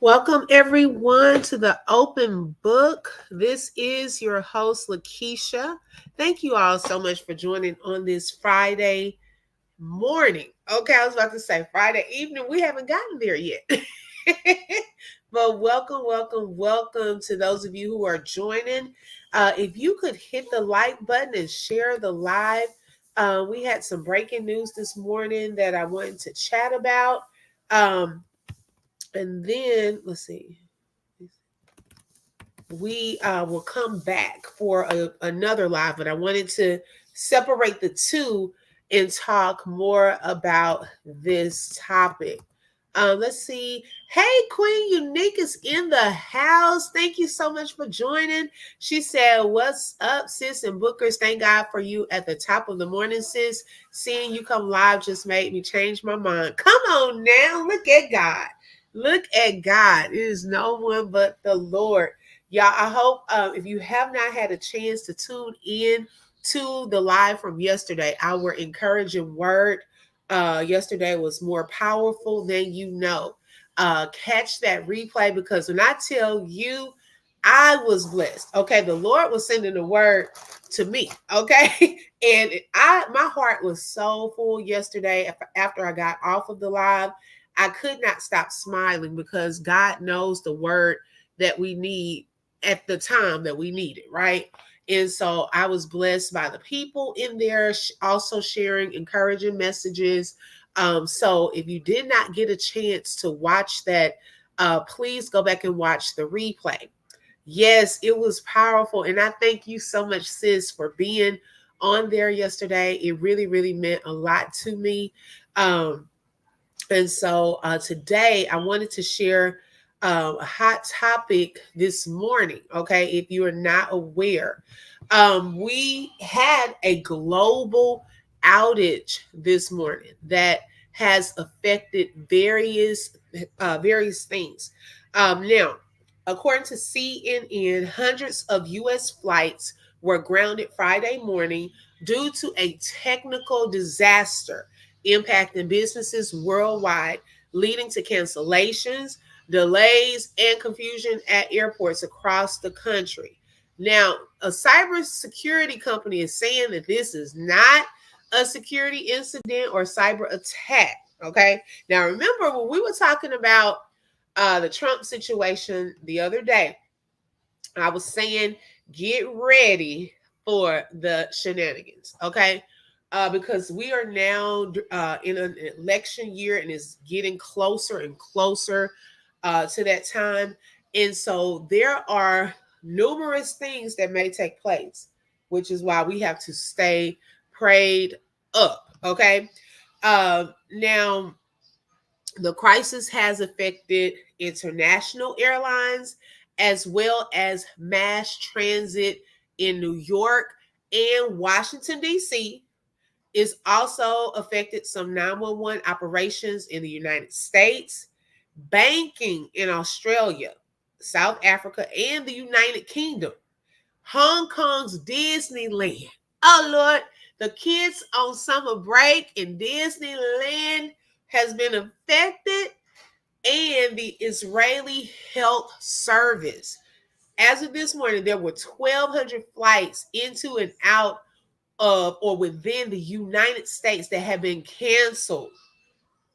Welcome everyone to the open book. This is your host, Lakeisha. Thank you all so much for joining on this Friday morning. Okay, I was about to say Friday evening. We haven't gotten there yet. But welcome to those of you who are joining. If you could hit the like button and share the live. We had some breaking news this morning that I wanted to chat about. And then let's see, we will come back for another live, but I wanted to separate the two and talk more about this topic. Let's see. Hey, Queen Unique is in the house. Thank you so much for joining. She said, "What's up, sis and Bookers? Thank God for you at the top of the morning, sis. Seeing you come live just made me change my mind. Come on now. Look at God. Look at God. It is no one but the Lord. Y'all, I hope if you have not had a chance to tune in to the live from yesterday, our encouraging word yesterday was more powerful than you know. Catch that replay because when I tell you, I was blessed. Okay, the Lord was sending a word to me. Okay, and my heart was so full yesterday after I got off of the live. I could not stop smiling because God knows the word that we need at the time that we need it, right? And so I was blessed by the people in there also sharing encouraging messages. So if you did not get a chance to watch that, please go back and watch the replay. Yes, it was powerful. And I thank you so much, sis, for being on there yesterday. It really, really meant a lot to me. And so today I wanted to share a hot topic this morning. Okay, if you are not aware, we had a global outage this morning that has affected various things. Now, according to CNN, hundreds of U.S. flights were grounded Friday morning due to a technical disaster impacting businesses worldwide, leading to cancellations, delays, and confusion at airports across the country. Now, a cybersecurity company is saying that this is not a security incident or cyber attack. Okay. Now, remember when we were talking about the Trump situation the other day, I was saying get ready for the shenanigans. Okay, because we are now in an election year and it's getting closer and closer to that time. And so there are numerous things that may take place, which is why we have to stay prayed up. Okay. Now, the crisis has affected international airlines as well as mass transit in New York and Washington, D.C. It's also affected some 911 operations in the United States, banking in Australia, South Africa, and the United Kingdom, Hong Kong's Disneyland. Oh, Lord, the kids on summer break in Disneyland has been affected, and the Israeli Health Service. As of this morning, there were 1,200 flights into and out of or within the United States that have been canceled.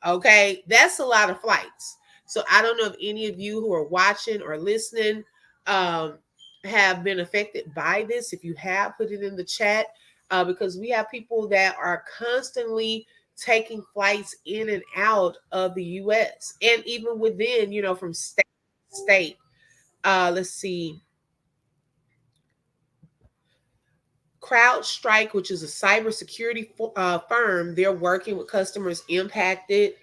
Okay, that's a lot of flights. So I don't know if any of you who are watching or listening um, have been affected by this. If you have, put it in the chat because we have people that are constantly taking flights in and out of the U.S. and even within, from state to state. Let's see. CrowdStrike, which is a cybersecurity firm, they're working with customers impacted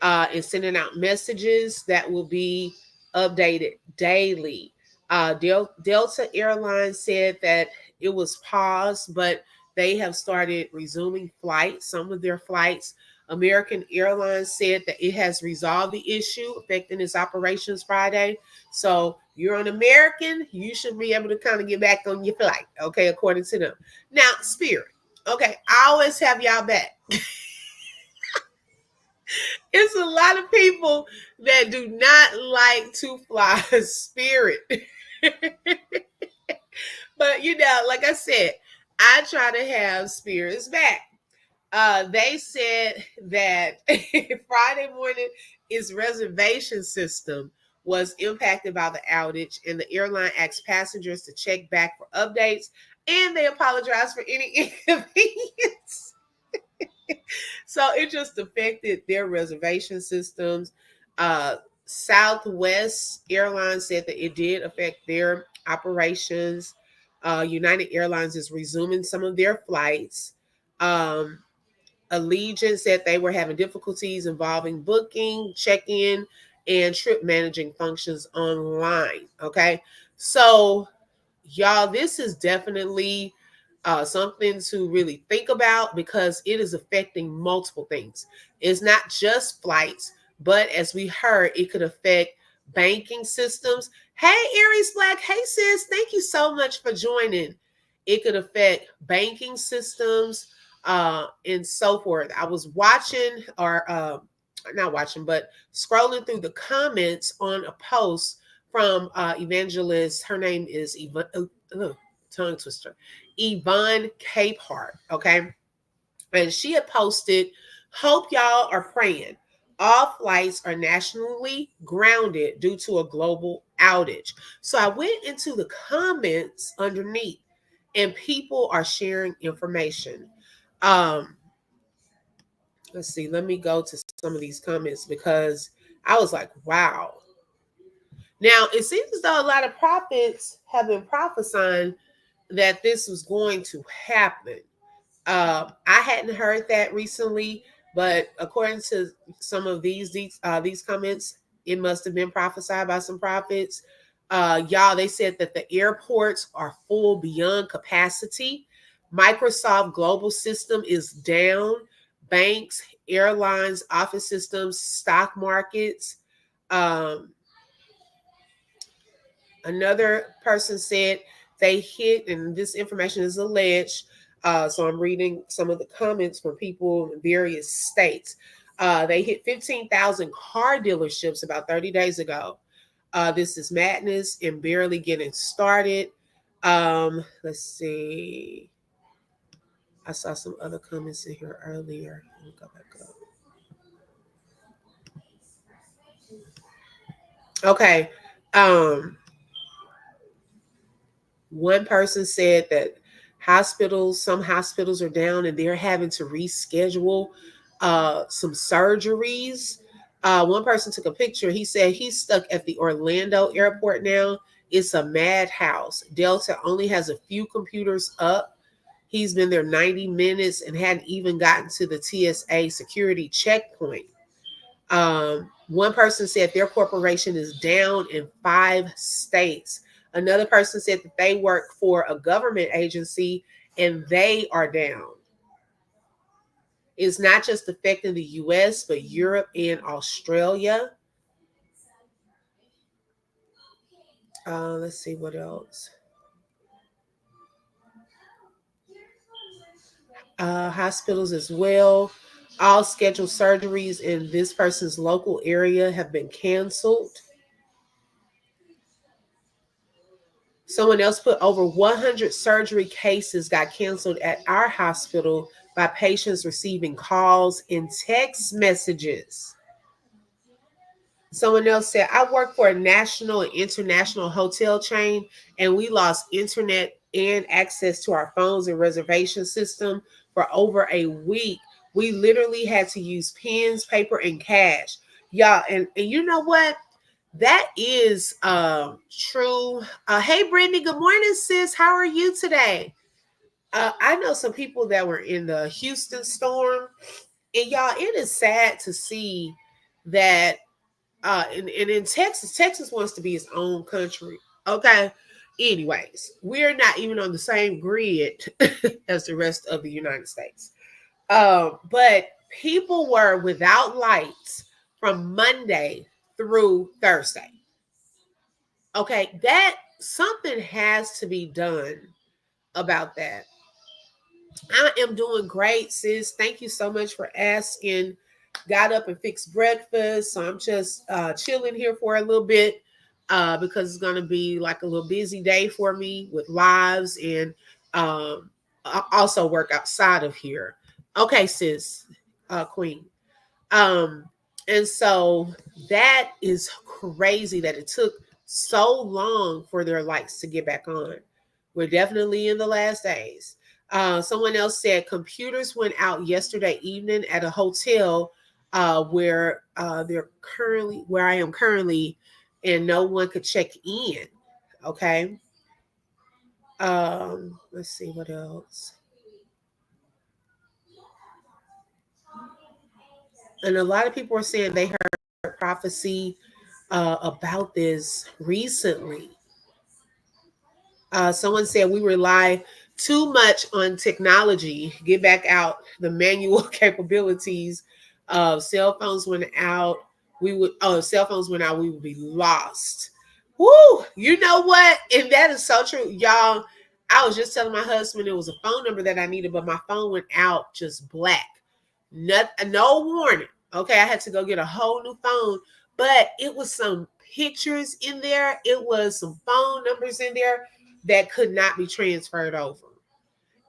and sending out messages that will be updated daily. Delta Airlines said that it was paused, but they have started resuming flights, some of their flights. American Airlines said that it has resolved the issue affecting its operations Friday. So you're an American, you should be able to kind of get back on your flight, okay, according to them. Now, Spirit, okay, I always have y'all back. It's a lot of people that do not like to fly Spirit. But like I said, I try to have spirits back. They said that Friday morning its reservation system was impacted by the outage, and the airline asked passengers to check back for updates, and they apologized for any inconvenience. So it just affected their reservation systems. Uh, Southwest Airlines said that it did affect their operations. United Airlines is resuming some of their flights. Um, Allegiant said they were having difficulties involving booking, check-in, and trip managing functions online. Okay. So, y'all, this is definitely something to really think about because it is affecting multiple things. It's not just flights, but as we heard, it could affect banking systems. Hey, Aries Black. Hey, sis. Thank you so much for joining. It could affect banking systems and so forth. I was watching, or not watching, but scrolling through the comments on a post from evangelist. Her name is tongue twister, Yvonne Capehart. Okay, and she had posted, "Hope y'all are praying. All flights are nationally grounded due to a global outage." So I went into the comments underneath, and people are sharing information. Um, let's see. Let me go to some of these comments because I was like, "Wow." Now, it seems as though a lot of prophets have been prophesying that this was going to happen. I hadn't heard that recently, but according to some of these comments, it must have been prophesied by some prophets. Y'all, they said that the airports are full beyond capacity. Microsoft global system is down. Banks, airlines, office systems, stock markets. Um, Another person said they hit, and this information is alleged. So I'm reading some of the comments from people in various states. They hit 15,000 car dealerships about 30 days ago. This is madness and barely getting started. Let's see. I saw some other comments in here earlier. Let me go back up. Okay. One person said that some hospitals are down and they're having to reschedule some surgeries. One person took a picture. He said he's stuck at the Orlando airport now. It's a madhouse. Delta only has a few computers up. He's been there 90 minutes and hadn't even gotten to the TSA security checkpoint. One person said their corporation is down in 5 states. Another person said that they work for a government agency and they are down. It's not just affecting the US, but Europe and Australia. Let's see what else. Hospitals as well. All scheduled surgeries in this person's local area have been canceled. Someone else put over 100 surgery cases got canceled at our hospital by patients receiving calls and text messages. Someone else said, I work for a national and international hotel chain, and we lost internet and access to our phones and reservation system for over a week. We literally had to use pens, paper, and cash. Yeah, and you know what? That is true. Hey, Brittany, good morning, sis. How are you today? I know some people that were in the Houston storm, and y'all, it is sad to see that. And in Texas wants to be its own country. Okay. Anyways, we're not even on the same grid as the rest of the United States. But people were without lights from Monday through Thursday. Okay, that something has to be done about that. I am doing great, sis. Thank you so much for asking. got up and fixed breakfast. So I'm just chilling here for a little bit because it's going to be like a little busy day for me with lives, and I also work outside of here. Okay, sis, queen. Um, and so that is crazy that it took so long for their lights to get back on. We're definitely in the last days. Someone else said computers went out yesterday evening at a hotel where I am currently, and no one could check in. Okay. Let's see what else. And a lot of people are saying they heard prophecy about this recently. Someone said we rely too much on technology. Get back out the manual capabilities of cell phones went out. Cell phones went out, we would be lost. Woo! You know what? And that is so true, y'all. I was just telling my husband it was a phone number that I needed, but my phone went out just black. No warning. Okay, I had to go get a whole new phone, but it was some pictures in there. It was some phone numbers in there that could not be transferred over.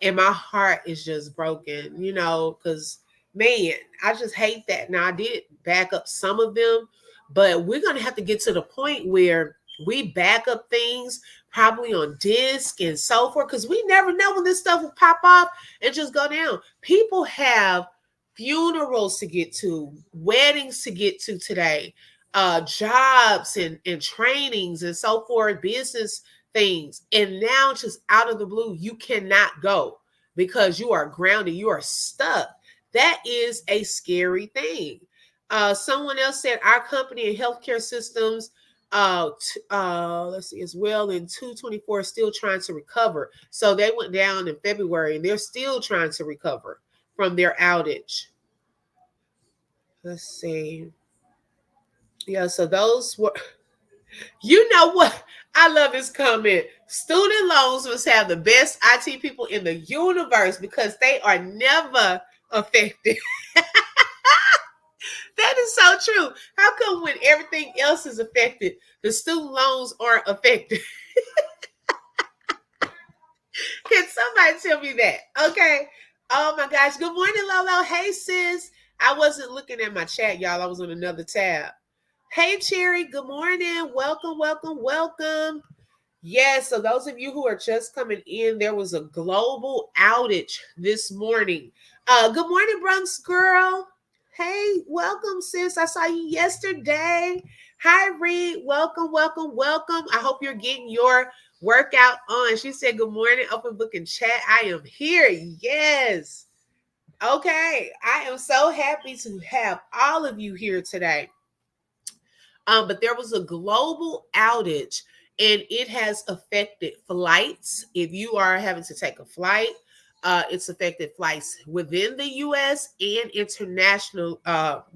And my heart is just broken, because man, I just hate that. Now I did back up some of them, but we're going to have to get to the point where we back up things probably on disc and so forth, because we never know when this stuff will pop off and just go down. People have funerals to get to, weddings to get to today, jobs and trainings and so forth, business things. And now just out of the blue, you cannot go because you are grounded, you are stuck. That is a scary thing. Someone else said our company and healthcare systems, let's see, as well in 224 still trying to recover. So they went down in February and they're still trying to recover from their outage. Let's see. Yeah, so those were, you know what? I love this comment. Student loans must have the best IT people in the universe because they are never affected. That is so true. How come when everything else is affected, the student loans aren't affected? Can somebody tell me that? Okay. Oh my gosh. Good morning, Lolo. Hey, sis. I wasn't looking at my chat, y'all. I was on another tab. Hey, Cherry. Good morning. Welcome, welcome, welcome. Yes, so those of you who are just coming in, there was a global outage this morning. Good morning, Bronx girl. Hey, welcome, sis. I saw you yesterday. Hi, Reed. Welcome, welcome, welcome. I hope you're getting your workout on. She said, good morning, open book and chat. I am here. Yes. Okay. I am so happy to have all of you here today. But there was a global outage and it has affected flights. If you are having to take a flight, it's affected flights within the U.S. and international,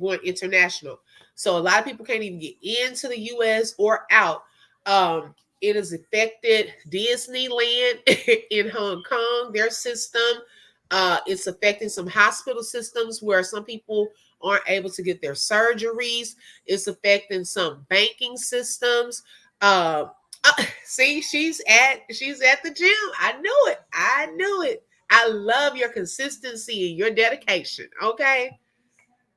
going international. So a lot of people can't even get into the U.S. or out. It has affected Disneyland in Hong Kong, their system. It's affecting some hospital systems where some people aren't able to get their surgeries. It's affecting some banking systems. See, she's at the gym. I knew it. I love your consistency and your dedication. Okay.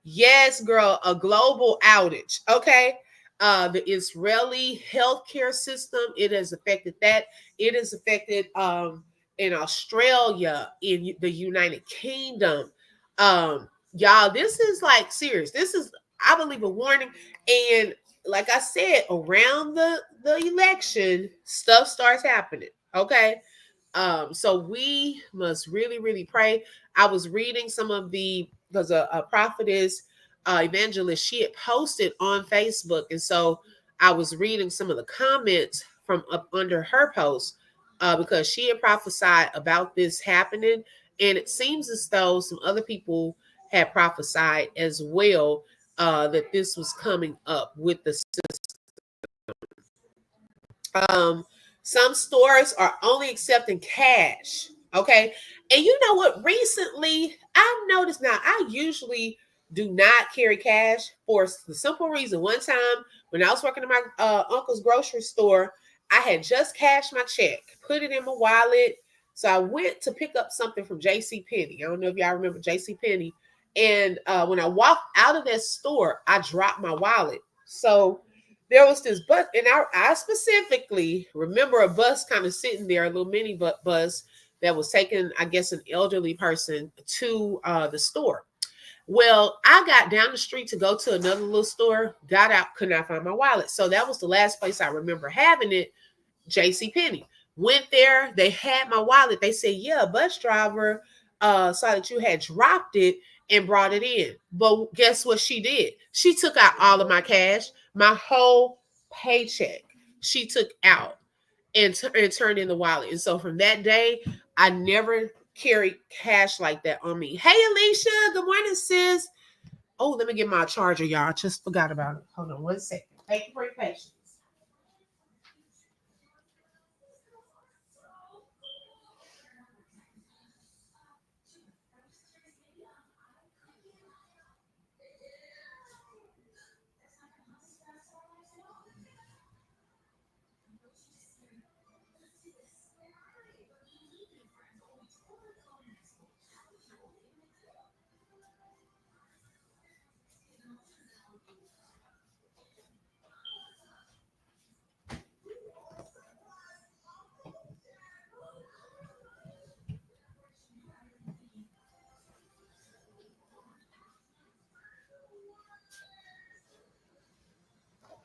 Yes, girl, a global outage. Okay. The Israeli healthcare system, it has affected that. It has affected in Australia, in the United Kingdom. Y'all, this is like serious. This is, I believe, a warning. And like I said, around the election, stuff starts happening. Okay. So we must really, really pray. I was reading some of because a prophetess, evangelist, she had posted on Facebook. And so I was reading some of the comments from up under her post because she had prophesied about this happening. And it seems as though some other people had prophesied as well that this was coming up with the system. Some stores are only accepting cash. Okay. And you know what? Recently, I've noticed now, I usually Do not carry cash for the simple reason. One time when I was working in my uncle's grocery store, I had just cashed my check, put it in my wallet. So I went to pick up something from J.C. Penney. I don't know if y'all remember J.C. Penney. And when I walked out of that store, I dropped my wallet. So there was this bus, and I specifically remember a bus kind of sitting there, a little mini bus that was taking, I guess, an elderly person to the store. Well, I got down the street to go to another little store, got out, could not find my wallet. So that was the last place I remember having it, J.C. Penney. Went there, they had my wallet. They said, yeah, bus driver saw that you had dropped it and brought it in. But guess what she did? She took out all of my cash, my whole paycheck. She took out and turned in the wallet. And so from that day, I never carry cash like that on me. Hey, Alicia. Good morning, sis. Oh, let me get my charger, y'all. I just forgot about it. Hold on one second. Thank you for your patience.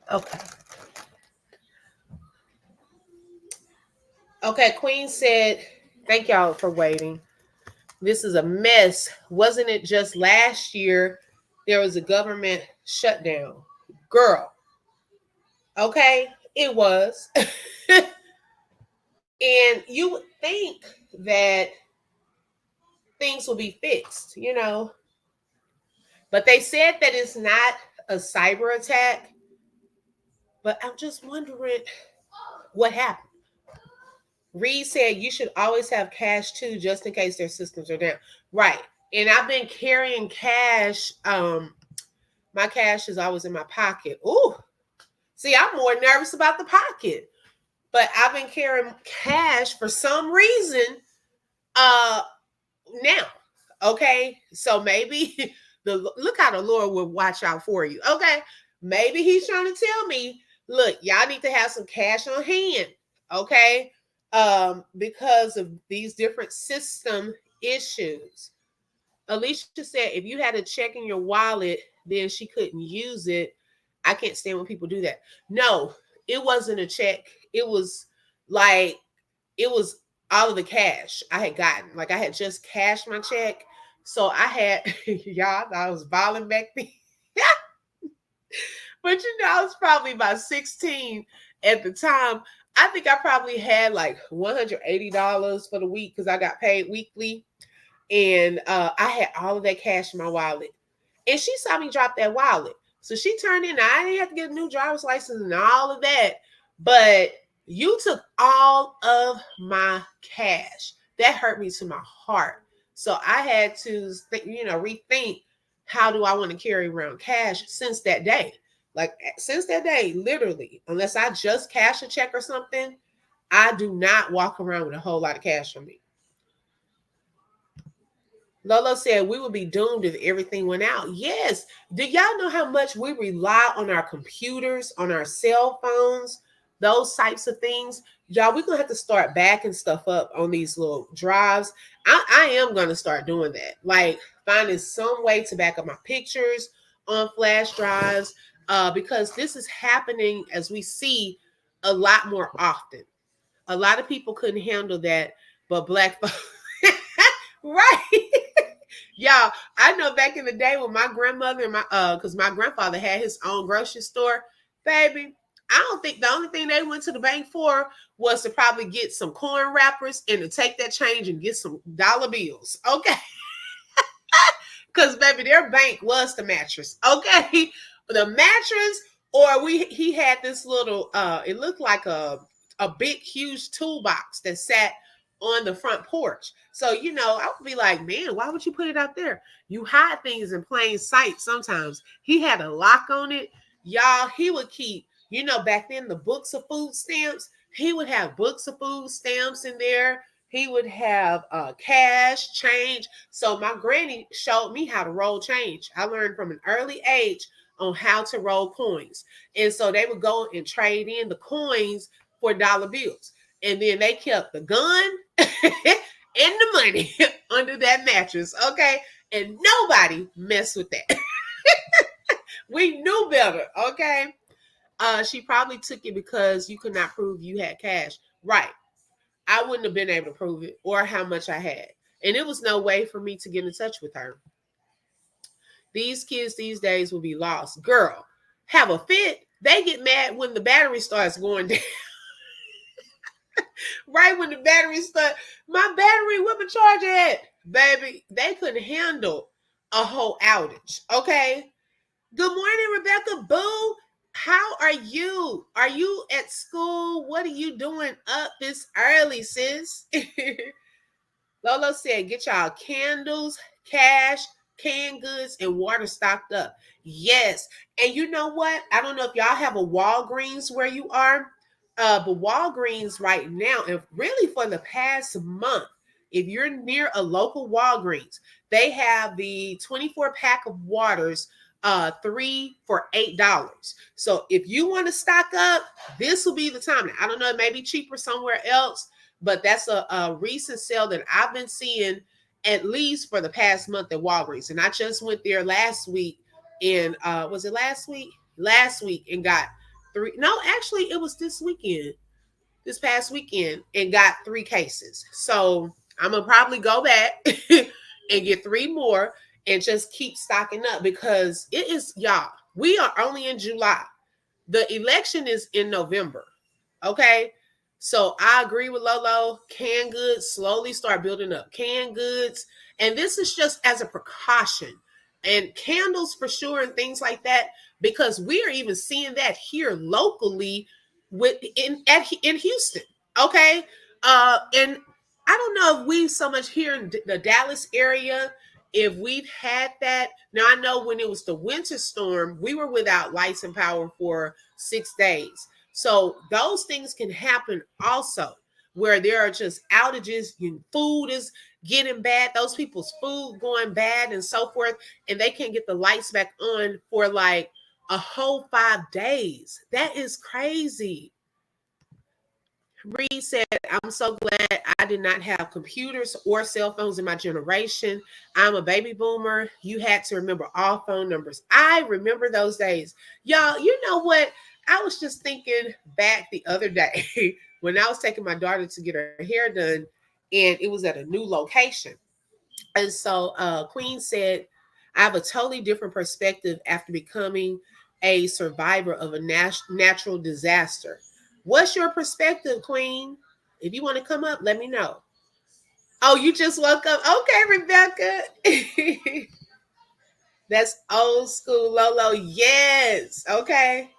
Okay. Okay, Queen said, thank y'all for waiting. This is a mess. Wasn't it just last year there was a government shutdown? Girl, okay, it was. And you would think that things will be fixed, But they said that it's not a cyber attack. But I'm just wondering what happened. Reed said you should always have cash too, just in case their systems are down. Right. And I've been carrying cash. My cash is always in my pocket. Ooh. See, I'm more nervous about the pocket. But I've been carrying cash for some reason now. Okay. So maybe look how the Lord will watch out for you. Okay. Maybe he's trying to tell me, look, y'all need to have some cash on hand. Okay. Because of these different system issues. Alicia said if you had a check in your wallet, then she couldn't use it. I can't stand when people do that. No, it wasn't a check. It was like, it was all of the cash I had gotten. Like I had just cashed my check. So I had, y'all, I was balling back then. But I was probably about 16 at the time. I think I probably had like $180 for the week because I got paid weekly. And I had all of that cash in my wallet. And she saw me drop that wallet. So she turned in. I didn't have to get a new driver's license and all of that. But you took all of my cash. That hurt me to my heart. So I had to rethink, how do I want to carry around cash since that day? Like since that day, literally, unless I just cash a check or something, I do not walk around with a whole lot of cash on me. Lolo said we would be doomed if everything went out. Yes. Do y'all know how much we rely on our computers, on our cell phones, those types of things? Y'all, we're going to have to start backing stuff up on these little drives. I am going to start doing that. Like finding some way to back up my pictures on flash drives because this is happening as we see a lot more often. A lot of people couldn't handle that, but Black folks, right? Y'all, I know back in the day when my grandmother and because my grandfather had his own grocery store, baby, I don't think the only thing they went to the bank for was to probably get some corn wrappers and to take that change and get some dollar bills. Okay. Because baby, their bank was the mattress. Okay. The mattress, or he had this little it looked like a big huge toolbox that sat on the front porch. So, I would be like, man, why would you put it out there? You hide things in plain sight sometimes. He had a lock on it. Y'all, he would keep, back then the books of food stamps, he would have books of food stamps in there. He would have cash, change. So my granny showed me how to roll change. I learned from an early age on how to roll coins. And so they would go and trade in the coins for dollar bills. And then they kept the gun and the money under that mattress. Okay. And nobody messed with that. We knew better. Okay. She probably took it because you could not prove you had cash. Right. I wouldn't have been able to prove it or how much I had. And it was no way for me to get in touch with her. These kids these days will be lost. Girl, have a fit. They get mad when the battery starts going down. Right when the battery start, my battery, where my charger at? Baby, they couldn't handle a whole outage. Okay. Good morning, Rebecca Boo. How are you? Are you at school? What are you doing up this early, sis? Lolo said, get y'all candles, cash, canned goods, and water stocked up. Yes. And you know what? I don't know if y'all have a Walgreens where you are, but Walgreens right now, and really for the past month, if you're near a local Walgreens, they have the 24 pack of waters, 3 for $8. So if you want to stock up, this will be the time. Now, I don't know, it may be cheaper somewhere else, but that's a recent sale that I've been seeing at least for the past month at Walgreens. And I just went there last week and was it last week? Last week and got 3. No, actually it was this past weekend and got 3 cases. So I'm gonna probably go back and get 3 more and just keep stocking up because it is, y'all, we are only in July. The election is in November. Okay. So I agree with Lolo. Canned goods slowly start building up. Canned goods. And this is just as a precaution. And candles for sure and things like that, because we are even seeing that here locally in Houston. Okay. And I don't know if we so much here in the Dallas area, if we've had that. Now I know when it was the winter storm, we were without lights and power for 6 days. So those things can happen also, where there are just outages and food is getting bad, those people's food going bad and so forth, and they can't get the lights back on for like a whole 5 days. That is crazy. Reed said, I'm so glad I did not have computers or cell phones in my generation. I'm a baby boomer. You had to remember all phone numbers. I remember those days. Y'all, you know what? I was just thinking back the other day when I was taking my daughter to get her hair done, and it was at a new location. And so Queen said, I have a totally different perspective after becoming a survivor of a natural disaster. What's your perspective, Queen? If you want to come up, let me know. Oh, you just woke up. Okay, Rebecca. That's old school Lolo. Yes. Okay.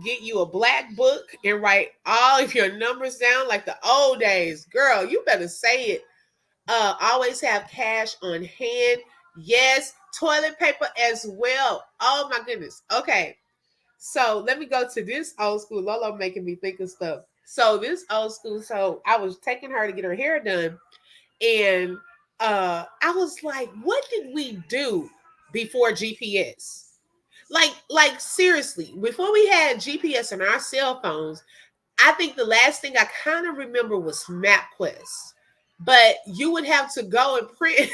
Get you a black book and write all of your numbers down like the old days. Girl, you better say it. Always have cash on hand. Yes. Toilet paper as well. Oh my goodness. Okay. So let me go to this old school. Lolo making me think of stuff. So this old school. So I was taking her to get her hair done, and I was like, "What did we do before GPS? Like seriously, before we had GPS on our cell phones, I think the last thing I kind of remember was MapQuest. But you would have to go and print.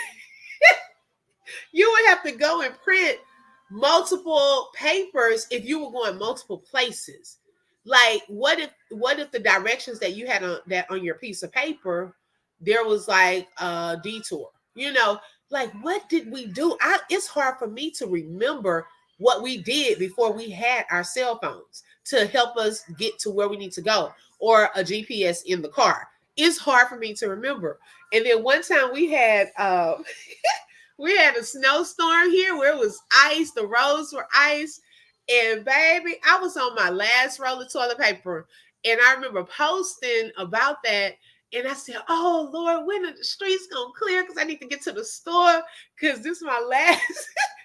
You would have to go and print multiple papers if you were going multiple places. Like what if the directions that you had on your piece of paper, there was like a detour, like what did we do? It's hard for me to remember what we did before we had our cell phones to help us get to where we need to go, or a GPS in the car. It's hard for me to remember. And then one time we had we had a snowstorm here where it was ice, the roads were ice. And baby, I was on my last roll of toilet paper. And I remember posting about that. And I said, "Oh Lord, when are the streets gonna clear? Because I need to get to the store. Because this is my last,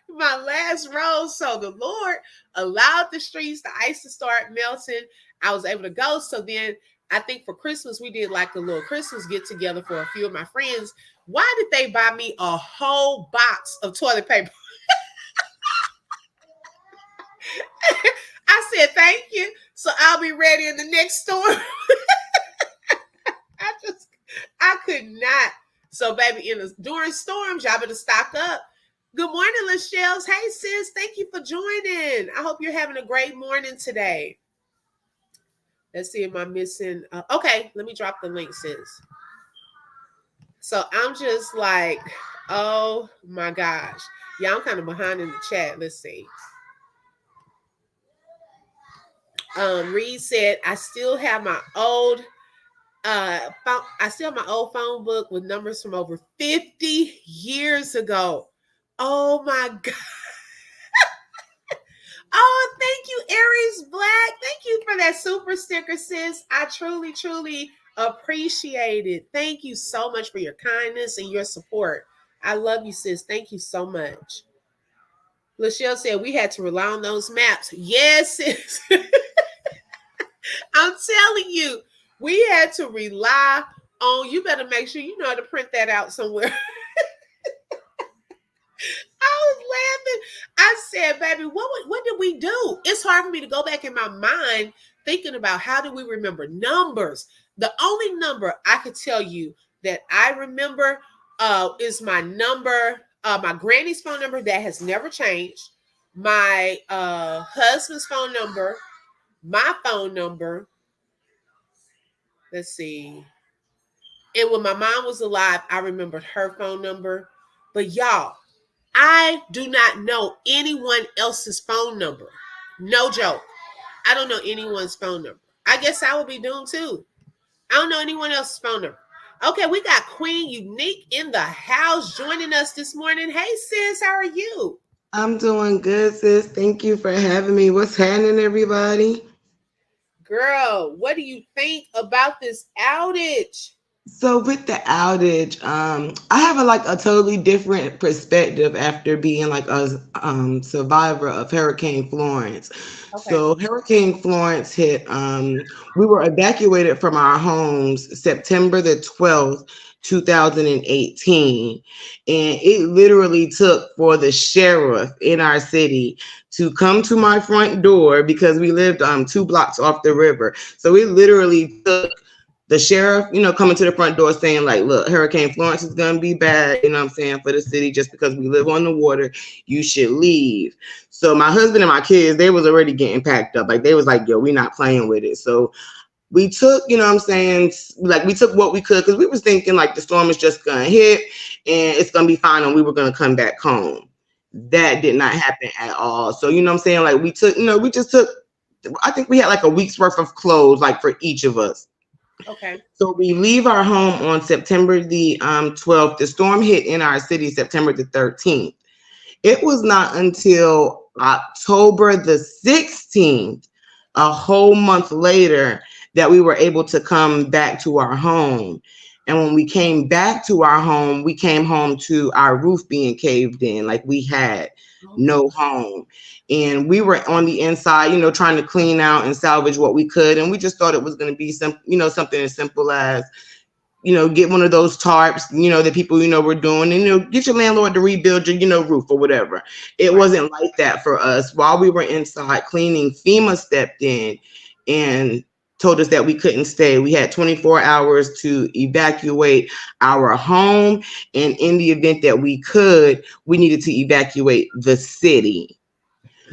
my last road." So the Lord allowed the streets, the ice to start melting. I was able to go. So then I think for Christmas we did like a little Christmas get together for a few of my friends. Why did they buy me a whole box of toilet paper? I said thank you. So I'll be ready in the next storm. I could not. So baby, during storms, y'all better stock up. Good morning, Lachelle's. Hey sis, thank you for joining. I hope you're having a great morning today. Let's see, am I missing? Okay, let me drop the link, sis. So I'm just like, oh my gosh. Yeah, I'm kind of behind in the chat. Let's see. Reed said, I still have my old phone book with numbers from over 50 years ago. Oh my God. Oh, thank you, Aries Black. Thank you for that super sticker, sis. I truly, truly appreciate it. Thank you so much for your kindness and your support. I love you, sis. Thank you so much. Lachelle said we had to rely on those maps. Yes, sis. I'm telling you, we had to rely on, you better make sure you know how to print that out somewhere. I was laughing. I said, baby, what did we do? It's hard for me to go back in my mind thinking about how do we remember numbers. The only number I could tell you that I remember is my number, my granny's phone number that has never changed, my husband's phone number, my phone number. Let's see. And when my mom was alive, I remembered her phone number. But y'all, I do not know anyone else's phone number. No joke. I don't know anyone's phone number. I guess I would be doomed too. I don't know anyone else's phone number. Okay, we got Queen Unique in the house joining us this morning. Hey sis, how are you? I'm doing good, sis. Thank you for having me. What's happening, everybody? Girl, what do you think about this outage? So with the outage, I have a totally different perspective after being like a survivor of Hurricane Florence. Okay. So Hurricane Florence hit. We were evacuated from our homes September the 12th, 2018, and it literally took for the sheriff in our city to come to my front door because we lived 2 blocks off the river. So it literally took the sheriff, coming to the front door saying like, look, Hurricane Florence is going to be bad, I'm saying, for the city, just because we live on the water, you should leave. So my husband and my kids, they was already getting packed up. Like, they was like, yo, we not playing with it. So we took, we took what we could, because we was thinking like the storm is just going to hit and it's going to be fine and we were going to come back home. That did not happen at all. So, like we took, we just took, I think we had like a week's worth of clothes, like for each of us. Okay. So we leave our home on September the 12th. The storm hit in our city September the 13th. It was not until October the 16th, a whole month later, that we were able to come back to our home. And when we came back to our home, we came home to our roof being caved in, like we had no home. And we were on the inside, trying to clean out and salvage what we could. And we just thought it was going to be something as simple as, get one of those tarps, that people, were doing, and, get your landlord to rebuild your, roof or whatever. It wasn't like that for us. While we were inside cleaning, FEMA stepped in and told us that we couldn't stay. We had 24 hours to evacuate our home. And in the event that we could, we needed to evacuate the city.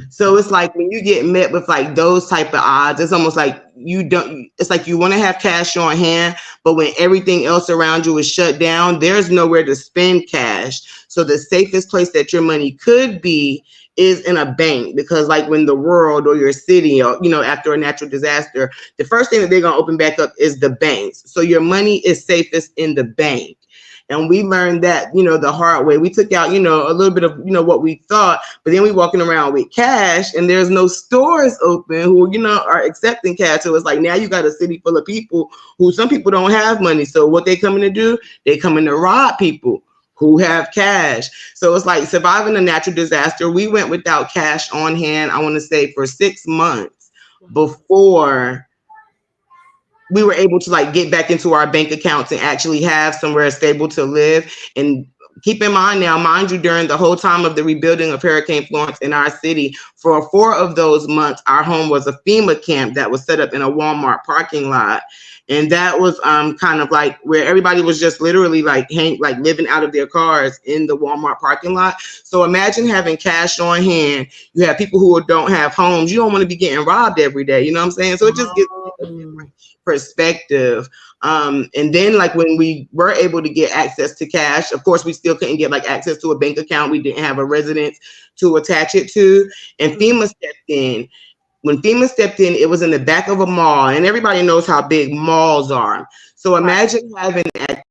So it's like when you get met with like those type of odds, it's almost like it's like you want to have cash on hand, but when everything else around you is shut down, there's nowhere to spend cash. So the safest place that your money could be is in a bank, because like when the world or your city, or, after a natural disaster, the first thing that they're going to open back up is the banks. So your money is safest in the bank. And we learned that, the hard way. We took out, a little bit of, what we thought, but then we walking around with cash and there's no stores open who, are accepting cash. So it's like now you got a city full of people who some people don't have money. So what they coming to do? They coming to rob people who have cash. So it's like surviving a natural disaster. We went without cash on hand, I want to say for 6 months before we were able to like get back into our bank accounts and actually have somewhere stable to live. And keep in mind now, mind you, during the whole time of the rebuilding of Hurricane Florence in our city, for 4 of those months, our home was a FEMA camp that was set up in a Walmart parking lot. And that was kind of like where everybody was just literally like living out of their cars in the Walmart parking lot. So imagine having cash on hand. You have people who don't have homes. You don't want to be getting robbed every day. You know what I'm saying? So it just gives a different perspective. And then like when we were able to get access to cash, of course, we still couldn't get like access to a bank account. We didn't have a residence to attach it to. And FEMA stepped in. When FEMA stepped in, it was in the back of a mall, and everybody knows how big malls are. So imagine having at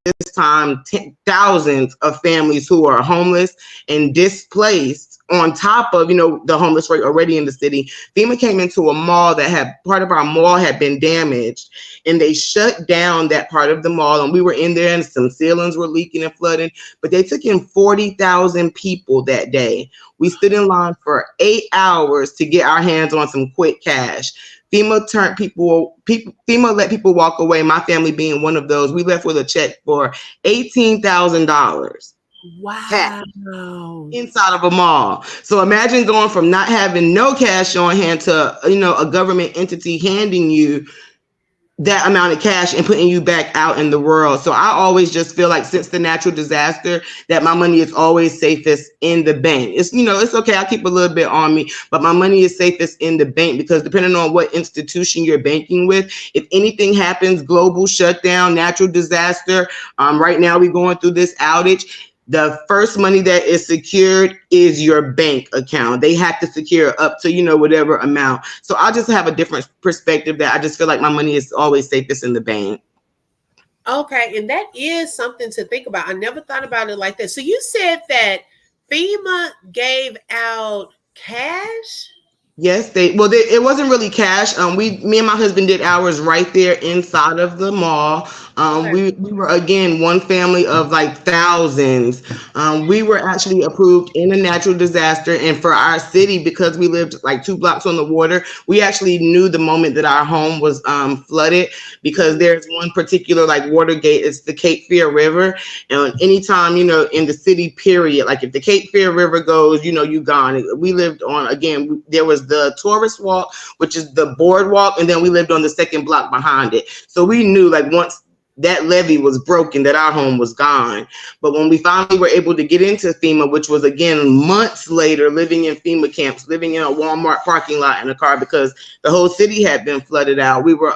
this time thousands of families who are homeless and displaced on top of, the homeless rate already in the city. FEMA came into a mall that had part of our mall had been damaged, and they shut down that part of the mall. And we were in there and some ceilings were leaking and flooding, but they took in 40,000 people that day. We stood in line for 8 hours to get our hands on some quick cash. FEMA let people walk away. My family being one of those. We left with a check for $18,000. Wow. Inside of a mall. So imagine going from not having no cash on hand to, a government entity handing you that amount of cash and putting you back out in the world. So I always just feel like since the natural disaster that my money is always safest in the bank. It's, it's okay. I keep a little bit on me, but my money is safest in the bank because depending on what institution you're banking with, if anything happens, global shutdown, natural disaster, right now we're going through this outage. The first money that is secured is your bank account. They have to secure up to, whatever amount. So I just have a different perspective that I just feel like my money is always safest in the bank. Okay. And that is something to think about. I never thought about it like that. So you said that FEMA gave out cash? Yes, it wasn't really cash. Me and my husband did ours right there inside of the mall. We were again one family of like thousands. We were actually approved in a natural disaster, and for our city, because we lived like 2 blocks on the water, we actually knew the moment that our home was flooded because there's one particular like water gate. It's the Cape Fear River, and anytime in the city period, like if the Cape Fear River goes, you gone. We lived on there was the tourist walk, which is the boardwalk, and then we lived on the second block behind it. So we knew like once that levee was broken that our home was gone. But when we finally were able to get into FEMA, which was again months later, living in FEMA camps, living in a Walmart parking lot in a car because the whole city had been flooded out. We were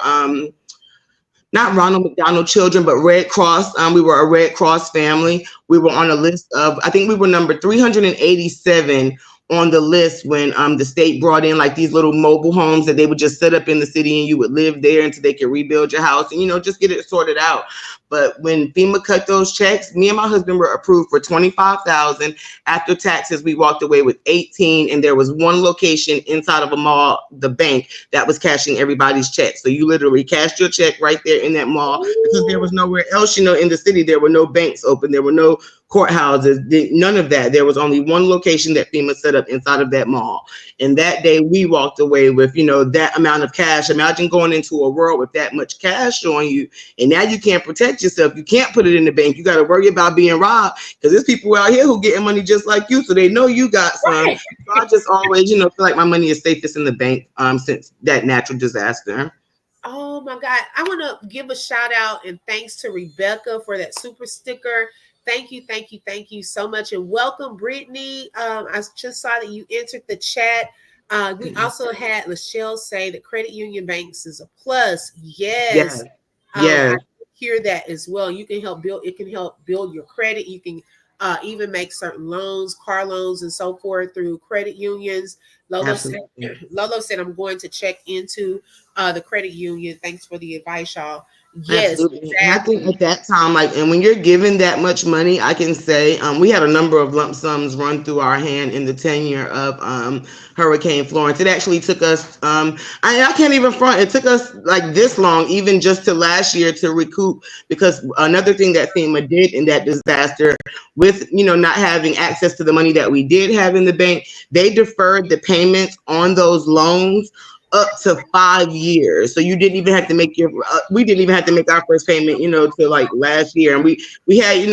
not Ronald McDonald children, but Red Cross. We were a Red Cross family. We were on a list of, I think we were number 387 on the list when the state brought in like these little mobile homes that they would just set up in the city and you would live there until they could rebuild your house and just get it sorted out. But when FEMA cut those checks, me and my husband were approved for $25,000. After taxes, we walked away with 18, and there was one location inside of a mall, the bank, that was cashing everybody's checks. So you literally cashed your check right there in that mall because there was nowhere else, in the city. There were no banks open. There were no courthouses, none of that. There was only one location that FEMA set up inside of that mall. And that day we walked away with, that amount of cash. Imagine going into a world with that much cash on you. And now you can't protect yourself. You can't put it in the bank. You got to worry about being robbed because there's people out here who getting money just like you. So they know you got some. Right. So I just always, feel like my money is safest in the bank since that natural disaster. Oh my God. I want to give a shout out and thanks to Rebecca for that super sticker. Thank you so much. And welcome, Brittany. I just saw that you entered the chat. We also had Lachelle say that credit union banks is a plus. Yes. I hear that as well. You can help build, it can help build your credit. You can even make certain loans, car loans and so forth through credit unions. Lolo said, I'm going to check into the credit union. Thanks for the advice, y'all. Yes, Absolutely. And I think exactly. at that time, like, and when you're given that much money, I can say we had a number of lump sums run through our hand in the tenure of Hurricane Florence. It actually took us, I can't even front, it took us like this long, even just to last year to recoup, because another thing that FEMA did in that disaster with, not having access to the money that we did have in the bank, they deferred the payments on those loans up to 5 years. So you didn't even have to make we didn't even have to make our first payment, till like last year. And we had,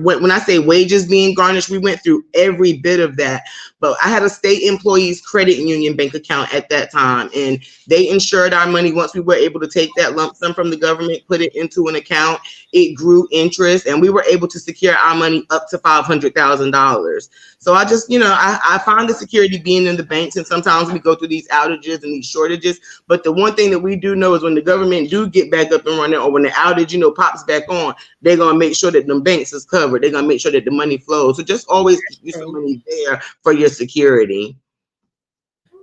when I say wages being garnished, we went through every bit of that. But I had a state employees credit union bank account at that time, and they insured our money. Once we were able to take that lump sum from the government, put it into an account, it grew interest, and we were able to secure our money up to $500,000. So I just, I find the security being in the banks, and sometimes we go through these outages and these shortages. But the one thing that we do know is when the government do get back up and running, or when the outage, pops back on, they're going to make sure that the banks is covered. They're going to make sure that the money flows. So just always keep you some money there for your security.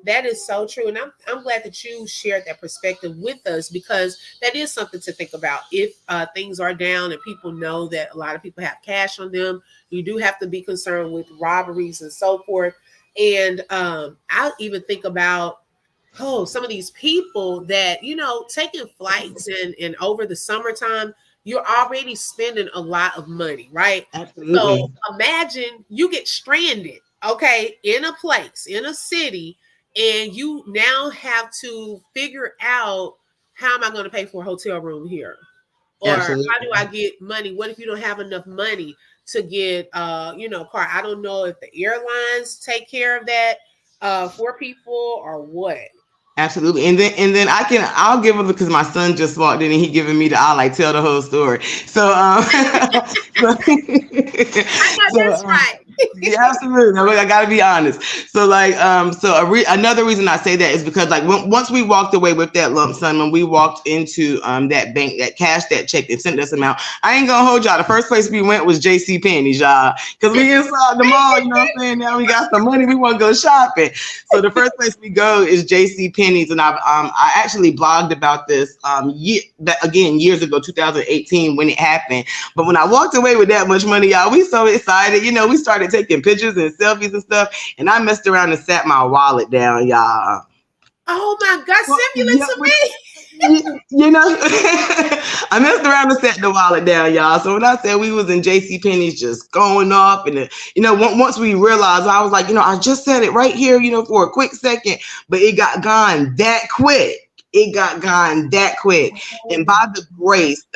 That is so true. And I'm glad that you shared that perspective with us, because that is something to think about. If things are down and people know that a lot of people have cash on them, you do have to be concerned with robberies and so forth. And I even think about, some of these people that, taking flights and over the summertime, you're already spending a lot of money, right? Absolutely. So imagine you get stranded, okay, in a place, in a city, and you now have to figure out, how am I going to pay for a hotel room here? Or Absolutely. how do I get money? What if you don't have enough money to get car? I don't know if the airlines take care of that for people or what. Absolutely. And then I'll give them, because my son just walked in and he giving me I'll like tell the whole story. So I know so that's right. yeah, absolutely. No, I gotta be honest. So like another reason I say that is because like once we walked away with that lump sum and we walked into that bank that cashed that check and sent us amount, I ain't gonna hold y'all. The first place we went was J.C. Penney's, y'all, because we inside the mall. You know what I'm saying? Now we got some money. We want to go shopping. So the first place we go is J.C. Penney's, and I actually blogged about this years ago, 2018, when it happened. But when I walked away with that much money, y'all, we so excited. We started taking pictures and selfies and stuff, and I messed around and sat my wallet down, y'all. Oh my God, Well, similar to me. I messed around and set the wallet down, y'all. So when I said we was in J.C. Penney's just going off, and once we realized, I was like, I just said it right here, for a quick second, but it got gone that quick. It got gone that quick. And by the grace,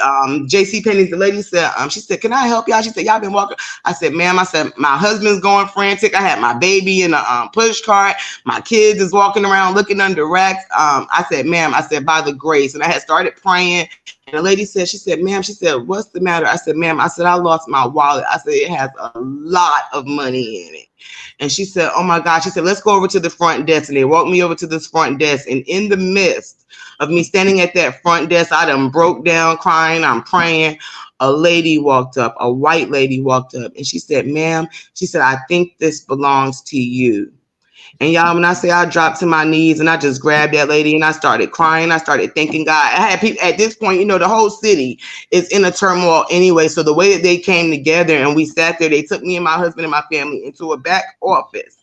J.C. Penney's, the lady said, she said, "Can I help y'all?" She said, "Y'all been walking." I said, "Ma'am," I said, "my husband's going frantic. I had my baby in a push cart. My kids is walking around looking under racks." I said, "Ma'am," I said, "by the grace." And I had started praying. And the lady said, she said, "Ma'am," she said, "what's the matter?" I said, "Ma'am," I said, "I lost my wallet." I said, "It has a lot of money in it." And she said, "Oh my God." She said, "Let's go over to the front desk." And they walked me over to this front desk. And in the midst of me standing at that front desk, I done broke down crying. I'm praying. A lady walked up, a white lady walked up, and she said, "Ma'am," she said, "I think this belongs to you." And y'all, when I say I dropped to my knees and I just grabbed that lady and I started crying, I started thanking God. I had people at this point, the whole city is in a turmoil anyway. So the way that they came together and we sat there, they took me and my husband and my family into a back office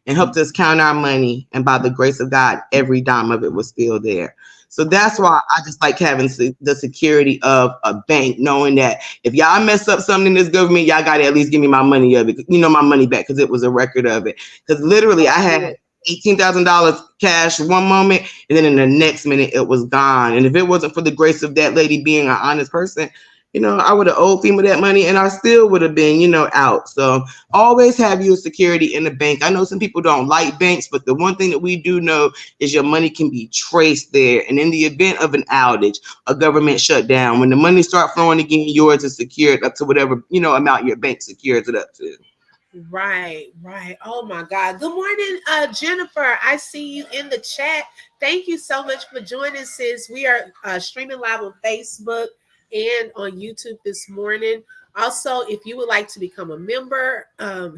and helped us count our money. And by the grace of God, every dime of it was still there. So that's why I just like having the security of a bank, knowing that if y'all mess up something in this government, y'all got to at least give me my money of it, my money back, because it was a record of it. Because literally I had $18,000 cash one moment, and then in the next minute it was gone. And if it wasn't for the grace of that lady being an honest person, I would have owed FEMA that money and I still would have been, out. So always have your security in the bank. I know some people don't like banks, but the one thing that we do know is your money can be traced there. And in the event of an outage, a government shutdown, when the money start flowing again, yours is secured up to whatever, amount your bank secures it up to. Right, right. Oh my God. Good morning, Jennifer. I see you in the chat. Thank you so much for joining, sis. We are streaming live on Facebook and on YouTube this morning. Also, if you would like to become a member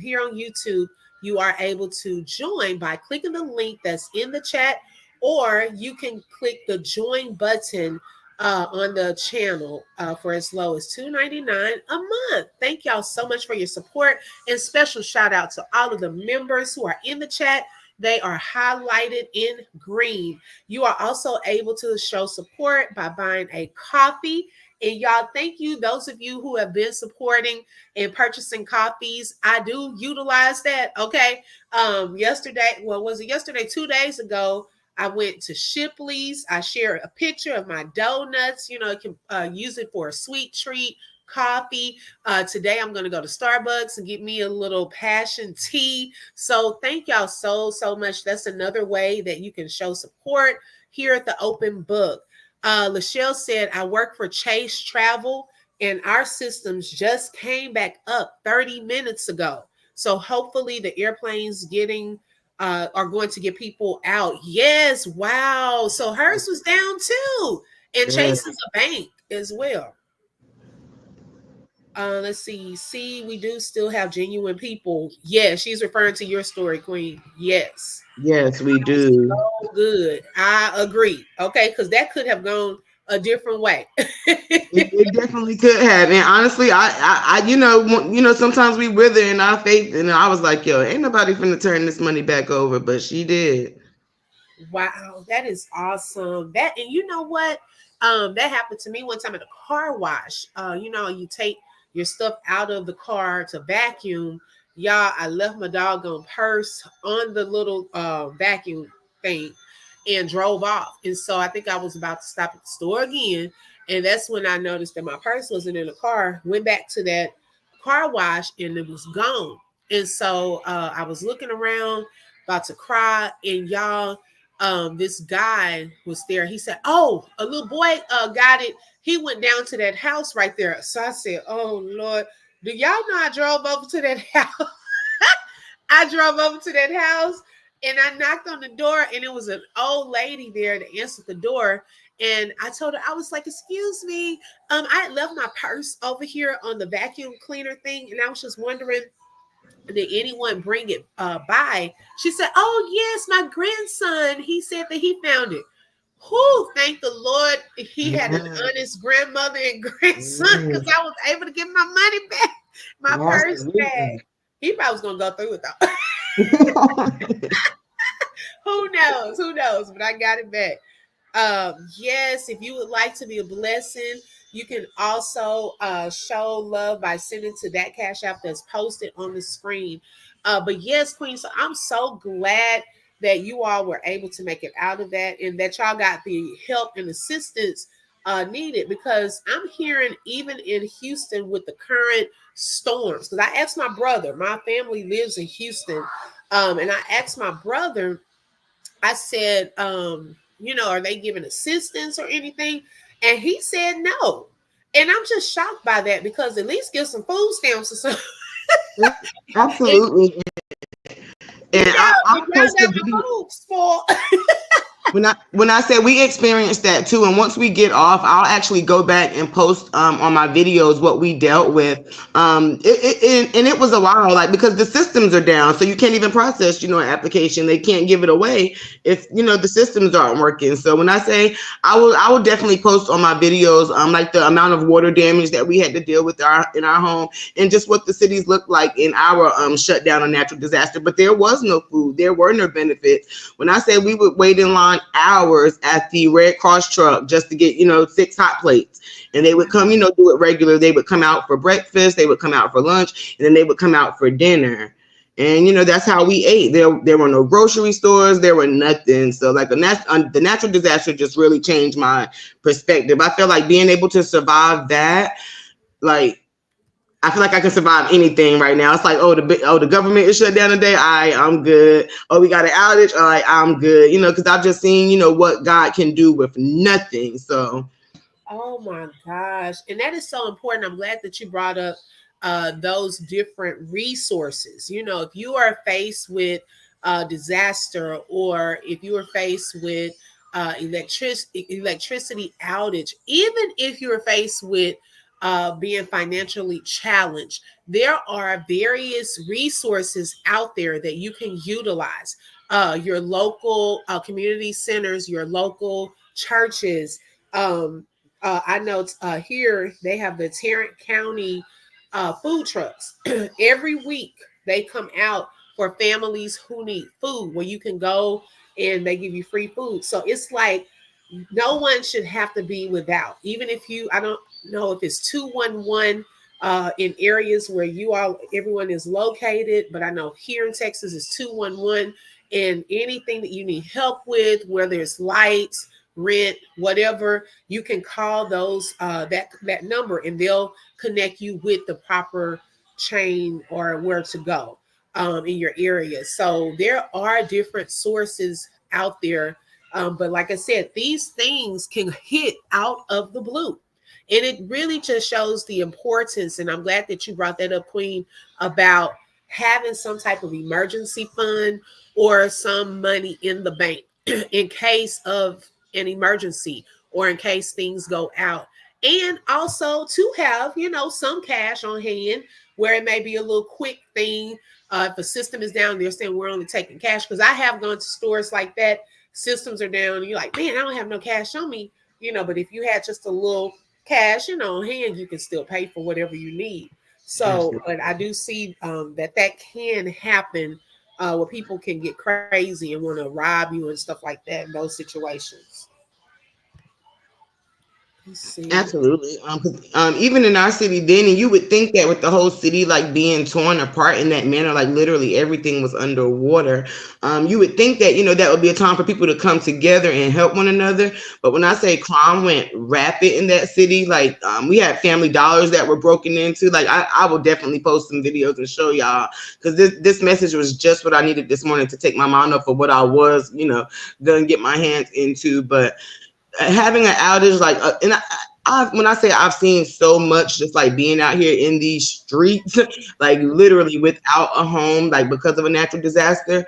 here on YouTube, you are able to join by clicking the link that's in the chat, or you can click the join button on the channel for as low as $2.99 a month. Thank y'all so much for your support, and special shout out to all of the members who are in the chat. They are highlighted in green. You are also able to show support by buying a coffee. And y'all, thank you, those of you who have been supporting and purchasing coffees. I do utilize that. Okay. Yesterday, well, was it yesterday? 2 days ago, I went to Shipley's. I shared a picture of my donuts. You know, you can use it for a sweet treat, coffee. Today, I'm going to go to Starbucks and get me a little passion tea. So thank y'all so much. That's another way that you can show support here at the Open Book. Lachelle said, I work for Chase Travel, and our systems just came back up 30 minutes ago. So hopefully the airplanes are going to get people out. Yes, wow. So hers was down too. And Chase is a bank as well. Let's see. See, we do still have genuine people. Yeah, she's referring to your story, Queen. Yes. Yes, we do. So good. I agree. Okay, because that could have gone a different way. It definitely could have. And honestly, I you know, sometimes we wither in our faith, and I was like, yo, ain't nobody finna turn this money back over, but she did. Wow, that is awesome. That, and you know what? That happened to me one time at a car wash. You know, you take your stuff out of the car to vacuum. Y'all, I left my doggone purse on the little vacuum thing and drove off. And so I think I was about to stop at the store again. And that's when I noticed that my purse wasn't in the car. Went back to that car wash and it was gone. And so I was looking around, about to cry, and y'all, this guy was there. He said, oh, a little boy got it. He went down to that house right there. So I said, oh, Lord, do y'all know I drove over to that house? I drove over to that house and I knocked on the door, and it was an old lady there that answered the door. And I told her, I was like, excuse me, I had left my purse over here on the vacuum cleaner thing. And I was just wondering, did anyone bring it by? She said, oh, yes, my grandson. He said that he found it. Who, thank the Lord, he had an honest grandmother and grandson, because I was able to get my money back, my purse back. He probably was going to go through it, though. Who knows? But I got it back. Yes, if you would like to be a blessing, you can also show love by sending to that Cash App that's posted on the screen. But yes, Queen, so I'm so glad that you all were able to make it out of that, and that y'all got the help and assistance needed, because I'm hearing even in Houston with the current storms, because I asked my brother, my family lives in Houston, and I asked my brother, I said, you know, are they giving assistance or anything? And he said no. And I'm just shocked by that, because at least give some food stamps or something. Absolutely. And I posted when I say we experienced that too, and once we get off, I'll actually go back and post on my videos what we dealt with. And it was a while, like, because the systems are down, so you can't even process, you know, an application. They can't give it away if, you know, the systems aren't working. So when I say I will definitely post on my videos, like the amount of water damage that we had to deal with in our home, and just what the cities look like in our shutdown or natural disaster. But there was no food, there were no benefits. When I say we would wait in line hours at the Red Cross truck just to get, you know, 6 hot plates, and they would come, you know, do it regular. They would come out for breakfast, they would come out for lunch, and then they would come out for dinner. And, you know, that's how we ate. There were no grocery stores, there were nothing. So like the natural disaster just really changed my perspective. I feel like being able to survive that, like, I feel like I can survive anything right now. It's like, the government is shut down today. I'm good. Oh, we got an outage. All right, I'm good. You know, because I've just seen, you know, what God can do with nothing. So, oh my gosh, and that is so important. I'm glad that you brought up those different resources. You know, if you are faced with disaster, or if you are faced with electricity outage, even if you're faced with being financially challenged, there are various resources out there that you can utilize. Your local community centers, your local churches, I know here they have the Tarrant County food trucks. Every week they come out for families who need food, where you can go and they give you free food. So it's like no one should have to be without. Even if you, I don't know if it's 211 in areas where you all, everyone is located, but I know here in Texas is 211, and anything that you need help with, whether it's lights, rent, whatever, you can call those that number, and they'll connect you with the proper chain or where to go in your area. So there are different sources out there, but like I said, these things can hit out of the blue. And it really just shows the importance. And I'm glad that you brought that up, Queen, about having some type of emergency fund or some money in the bank in case of an emergency or in case things go out. And also to have, some cash on hand where it may be a little quick thing. If a system is down, they're saying we're only taking cash. Because I have gone to stores like that, systems are down, and you're like, man, I don't have no cash on me. But if you had just a little cash, on hand, you can still pay for whatever you need. So, but I do see that can happen where people can get crazy and want to rob you and stuff like that in those situations. Let's see. Absolutely. 'Cause, even in our city, Danny, you would think that with the whole city like being torn apart in that manner, like literally everything was underwater. You would think that that would be a time for people to come together and help one another. But when I say crime went rapid in that city, like we had Family Dollars that were broken into. Like I will definitely post some videos and show y'all, because this message was just what I needed this morning to take my mind off of what I was gonna get my hands into. But having an outage, like, and when I say I've seen so much, just like being out here in these streets, like literally without a home, like because of a natural disaster,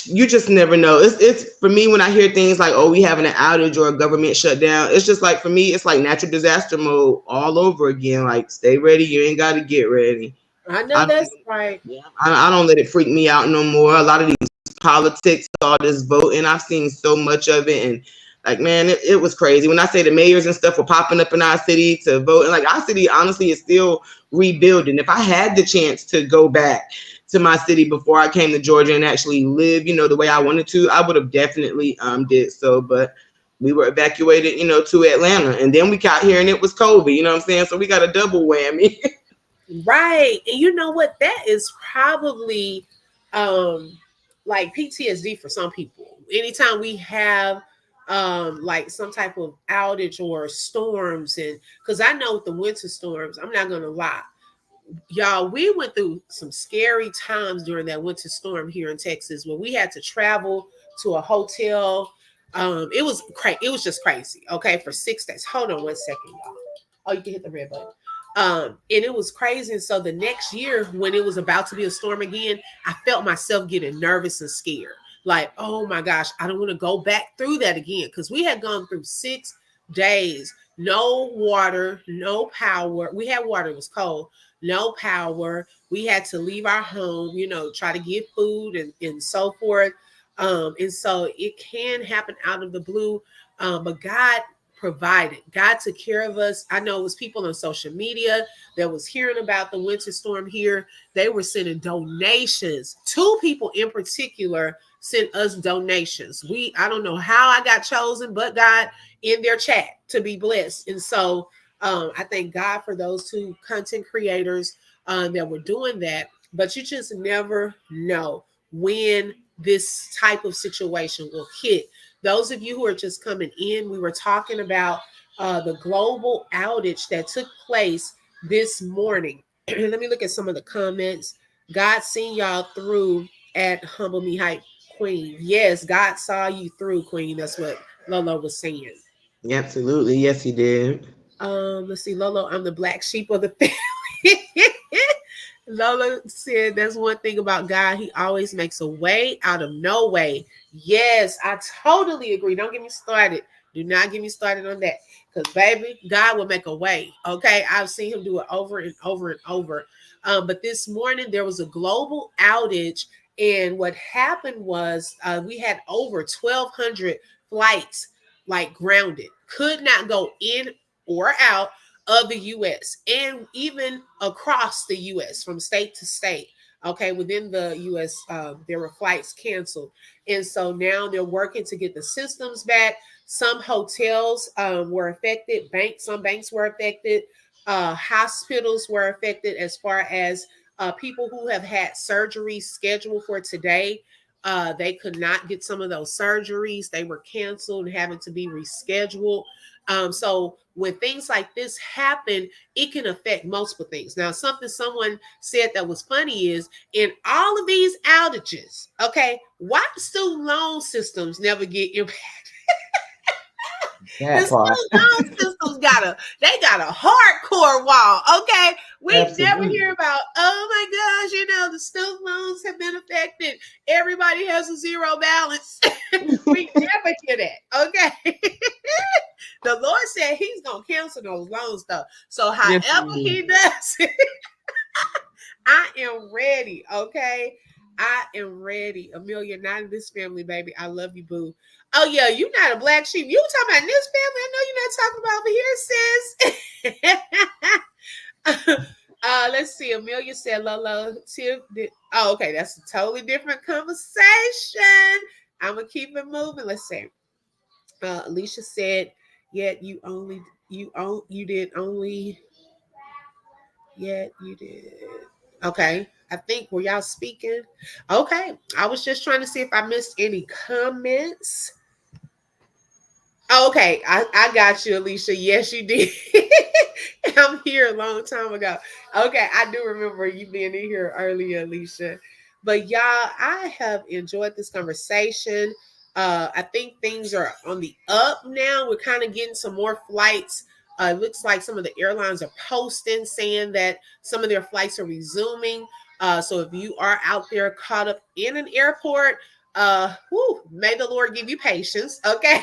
you just never know. It's for me when I hear things like, oh, we having an outage or a government shutdown, it's just like, for me, it's like natural disaster mode all over again. Like, stay ready, you ain't got to get ready. I know that's right. I don't let it freak me out no more. A lot of these politics, all this voting, I've seen so much of it, and like, man, it was crazy. When I say the mayors and stuff were popping up in our city to vote, and like our city honestly is still rebuilding. If I had the chance to go back to my city before I came to Georgia and actually live, the way I wanted to, I would have definitely did so. But we were evacuated, to Atlanta, and then we got here and it was COVID, you know what I'm saying? So we got a double whammy. Right. And you know what? That is probably like PTSD for some people. Anytime we have like some type of outage or storms, and because I know with the winter storms, I'm not gonna lie, y'all, we went through some scary times during that winter storm here in Texas where we had to travel to a hotel. It was just crazy. Okay, for 6 days. Hold on one second, y'all. Oh, you can hit the red button. And it was crazy. And so the next year, when it was about to be a storm again, I felt myself getting nervous and scared. Like, oh my gosh, I don't want to go back through that again. Because we had gone through 6 days, no water, no power. We had water, it was cold, no power. We had to leave our home, try to get food and so forth. And so it can happen out of the blue. But God provided. God took care of us. I know it was people on social media that was hearing about the winter storm here. They were sending donations. 2 people in particular sent us donations. I don't know how I got chosen, but God in their chat to be blessed. And so I thank God for those 2 content creators that were doing that. But you just never know when this type of situation will hit. Those of you who are just coming in, we were talking about the global outage that took place this morning. Let me look at some of the comments. God seen y'all through at Humble Me Hype Queen. Yes, God saw you through, Queen. That's what Lolo was saying. Absolutely. Yes, he did. Let's see, Lolo, I'm the black sheep of the family. Lola said that's one thing about God. He always makes a way out of no way. Yes, I totally agree. Don't get me started. Do not get me started on that. Because, baby, God will make a way. Okay. I've seen him do it over and over and over. But this morning, there was a global outage. And what happened was we had over 1,200 flights like grounded could not go in or out of the U.S. and even across the U.S. from state to state. Okay, within the U.S., there were flights canceled, and so now they're working to get the systems back. Some hotels were affected. Some banks were affected. Hospitals were affected as far as people who have had surgery scheduled for today. They could not get some of those surgeries. They were canceled and having to be rescheduled. So when things like this happen, it can affect multiple things. Now, something someone said that was funny is in all of these outages, okay, why student loan systems never get impacted? The student loan systems got a hardcore wall. Okay, we never hear about, oh my gosh, the student loans have been affected. Everybody has a zero balance. We never hear that. Okay. The Lord said He's gonna cancel those loans though. So however He does it, I am ready. Okay. I am ready. Amelia, not in this family, baby. I love you, boo. Oh, yeah, you're not a black sheep. You talking about this family? I know you're not talking about over here, sis. Let's see. Amelia said, Lolo, Tiff did. Oh, okay. That's a totally different conversation. I'm going to keep it moving. Let's see. Alicia said, yet you did. Okay. I think, were y'all speaking? Okay. I was just trying to see if I missed any comments. Okay. I got you, Alicia. Yes, you did. I'm here a long time ago. Okay. I do remember you being in here earlier, Alicia. But y'all, I have enjoyed this conversation. I think things are on the up now. We're kind of getting some more flights. It looks like some of the airlines are posting saying that some of their flights are resuming. So if you are out there caught up in an airport, may the Lord give you patience, okay?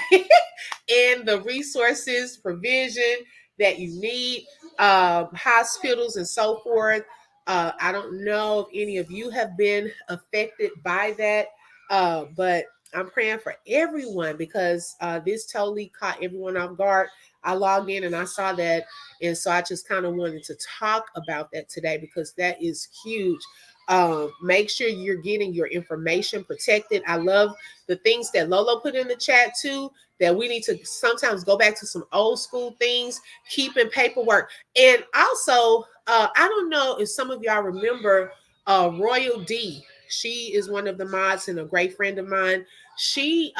And the resources, provision that you need, hospitals and so forth. I don't know if any of you have been affected by that, but I'm praying for everyone because this totally caught everyone off guard. I logged in and I saw that. And so I just kind of wanted to talk about that today because that is huge. Make sure you're getting your information protected. I love the things that Lolo put in the chat too, that we need to sometimes go back to some old school things, keeping paperwork. And also, I don't know if some of y'all remember Royal D. She is one of the mods and a great friend of mine. She,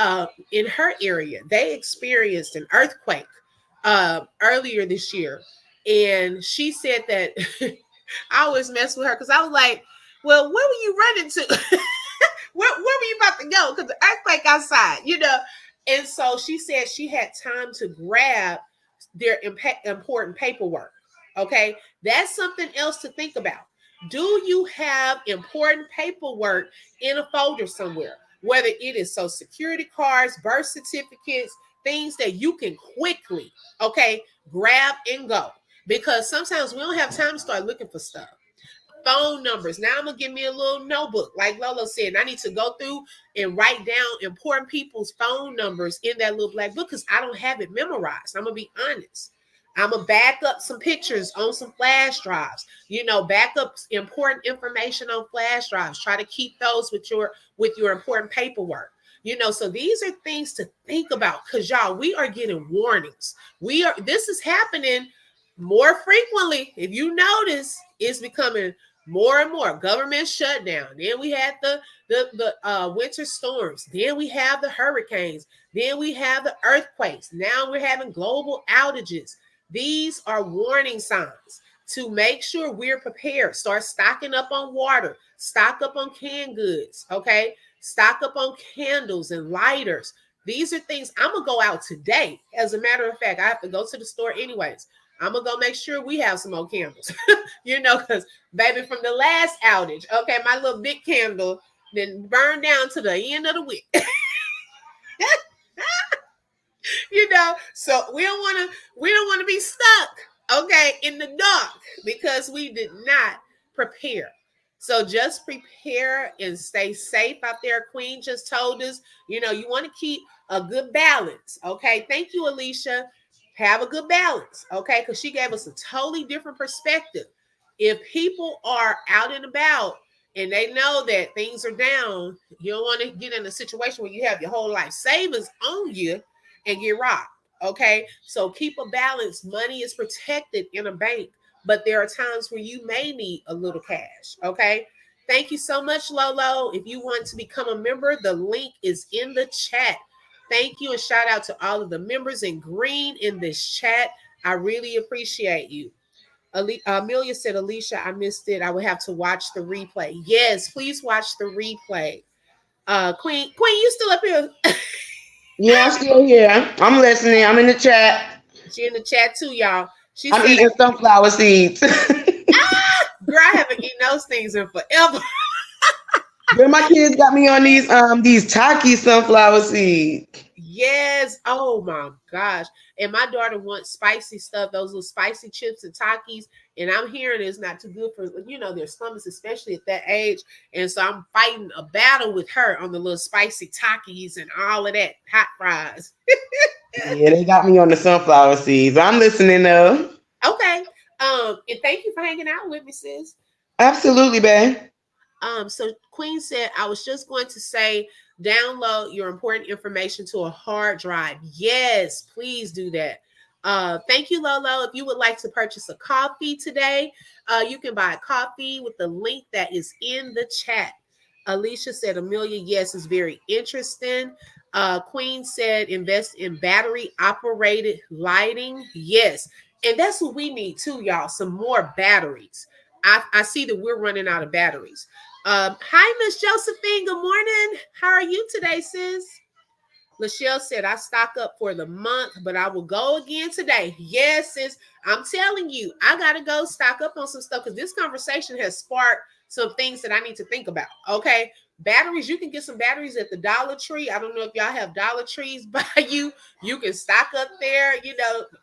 in her area, they experienced an earthquake earlier this year. And she said that I always mess with her because I was like, well, where were you running to? where were you about to go? Because the earthquake outside, And so she said she had time to grab their important paperwork. Okay. That's something else to think about. Do you have important paperwork in a folder somewhere? Whether it is Social Security cards, birth certificates, things that you can quickly, okay, grab and go. Because sometimes we don't have time to start looking for stuff. Phone numbers. Now I'm going to give me a little notebook. Like Lolo said, I need to go through and write down important people's phone numbers in that little black book because I don't have it memorized. I'm going to be honest. I'm going to back up some pictures on some flash drives. Back up important information on flash drives. Try to keep those with your important paperwork. So these are things to think about because y'all, we are getting warnings. This is happening more frequently. If you notice, it's becoming more and more government shutdown. Then we had the winter storms. Then we have the hurricanes. Then we have the earthquakes. Now we're having global outages. These are warning signs to make sure we're prepared. Start stocking up on water. Stock up on canned goods. Okay. Stock up on candles and lighters. These are things I'm going to go out today. As a matter of fact, I have to go to the store anyways. I'm going to go make sure we have some more candles, because baby, from the last outage, okay, my little big candle then burned down to the end of the wick. So we don't want to be stuck, okay, in the dark because we did not prepare. So just prepare and stay safe out there. Queen just told us, you want to keep a good balance. Okay. Thank you, Alicia. have a good balance, okay? Because she gave us a totally different perspective. If people are out and about and they know that things are down, you don't want to get in a situation where you have your whole life savings on you and get robbed, okay? So keep a balance. Money is protected in a bank, but there are times where you may need a little cash, okay? Thank you so much, Lolo. If you want to become a member, the link is in the chat. Thank you, and shout out to all of the members in green in this chat. I really appreciate you. Amelia said, Alicia, I missed it. I would have to watch the replay. Yes, please watch the replay. Queen, you still up here? Yeah, I'm still here. I'm listening. I'm in the chat. She in the chat too, y'all. I'm eating sunflower seeds. Girl, I haven't eaten those things in forever. Girl, my kids got me on these Taki sunflower seeds. Yes. Oh my gosh. And my daughter wants spicy stuff, those little spicy chips and Takis. And I'm hearing it's not too good for, their stomachs, especially at that age. And so I'm fighting a battle with her on the little spicy Takis and all of that hot fries. Yeah, they got me on the sunflower seeds. I'm listening though. Okay. And thank you for hanging out with me, sis. Absolutely, babe. So Queen said, I was just going to say, download your important information to a hard drive. Yes, please do that. Thank you, Lolo. If you would like to purchase a coffee today, you can buy a coffee with the link that is in the chat. Alicia said, Amelia, yes, is very interesting. Queen said, invest in battery operated lighting. Yes. And that's what we need too, y'all. Some more batteries. I see that we're running out of batteries. Hi, Miss Josephine. Good morning. How are you today, sis? Lachelle said, I stock up for the month, but I will go again today. Yes, sis. I'm telling you, I got to go stock up on some stuff because this conversation has sparked some things that I need to think about. Okay. Batteries, you can get some batteries at the Dollar Tree. I don't know if y'all have Dollar Trees by you. You can stock up there,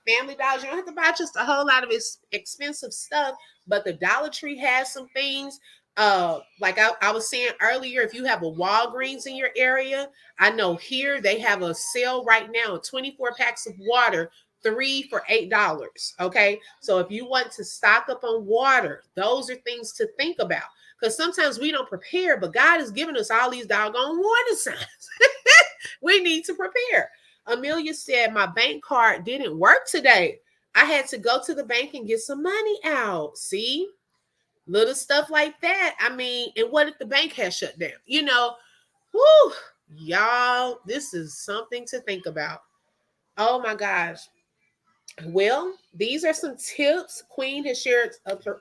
Family Dollars. You don't have to buy just a whole lot of expensive stuff, but the Dollar Tree has some things. Like I was saying earlier, if you have a Walgreens in your area, I know here they have a sale right now, 24 packs of water, 3 for $8. Okay. So if you want to stock up on water, those are things to think about. Because sometimes we don't prepare, but God has given us all these doggone warning signs. We need to prepare. Amelia said, my bank card didn't work today. I had to go to the bank and get some money out. See? Little stuff like that. I mean, and what if the bank has shut down? Whoo, y'all, this is something to think about. Oh my gosh. Well, these are some tips. Queen has shared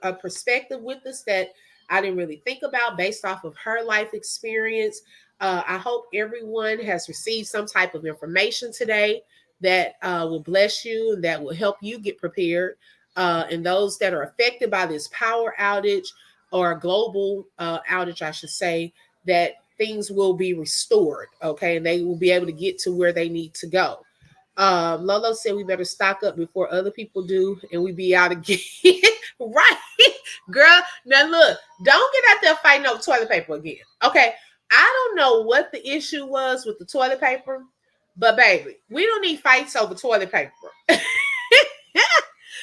a perspective with us that I didn't really think about based off of her life experience. I hope everyone has received some type of information today that will bless you and that will help you get prepared. And those that are affected by this power outage or global outage, I should say, that things will be restored, okay? And they will be able to get to where they need to go. Lolo said we better stock up before other people do and we be out again. Right, girl. Now look, don't get out there fighting over toilet paper again. Okay. I don't know what the issue was with the toilet paper, but baby, we don't need fights over toilet paper.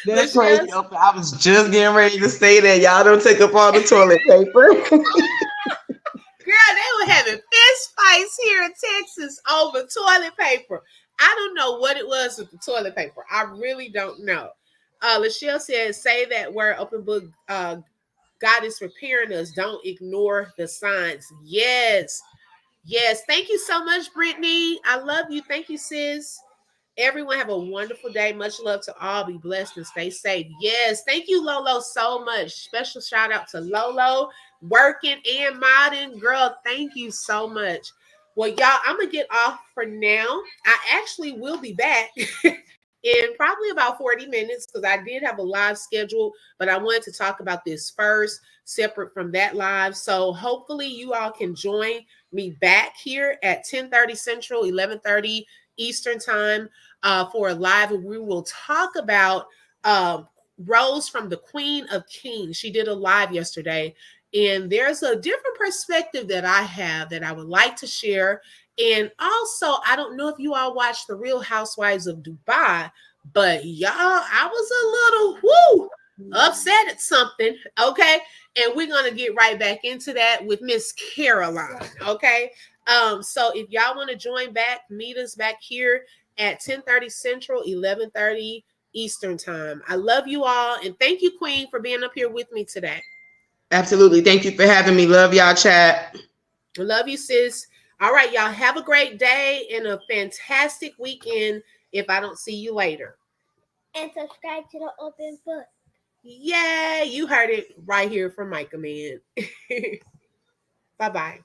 That's crazy. I was just getting ready to say that. Y'all don't take up all the toilet paper. Girl, they were having fist fights here in Texas over toilet paper. I don't know what it was with the toilet paper. I really don't know. Lachelle said, say that word, open book. God is preparing us. Don't ignore the signs. Yes. Yes. Thank you so much, Brittany. I love you. Thank you, sis. Everyone have a wonderful day. Much love to all. Be blessed and stay safe. Yes. Thank you, Lolo, so much. Special shout out to Lolo, working and modding. Girl, thank you so much. Well, y'all, I'm going to get off for now. I actually will be back in probably about 40 minutes because I did have a live schedule, but I wanted to talk about this first, separate from that live. So hopefully you all can join me back here at 10:30 Central, 11:30 Eastern time for a live, and we will talk about Rose from the Queen of Kings. She did a live yesterday, and there's a different perspective that I have that I would like to share. And also, I don't know if you all watch The Real Housewives of Dubai, But y'all, I was a little upset at something. Okay. And we're gonna get right back into that with Miss Caroline. Okay. So if y'all want to join back, meet us back here at 10:30 Central, 11:30 Eastern time. I love you all, and thank you, Queen, for being up here with me today. Absolutely. Thank you for having me. Love y'all, chat. Love you, sis. All right, y'all. Have a great day and a fantastic weekend if I don't see you later. And subscribe to the Open Book. Yay! You heard it right here from Micah Man. Bye-bye.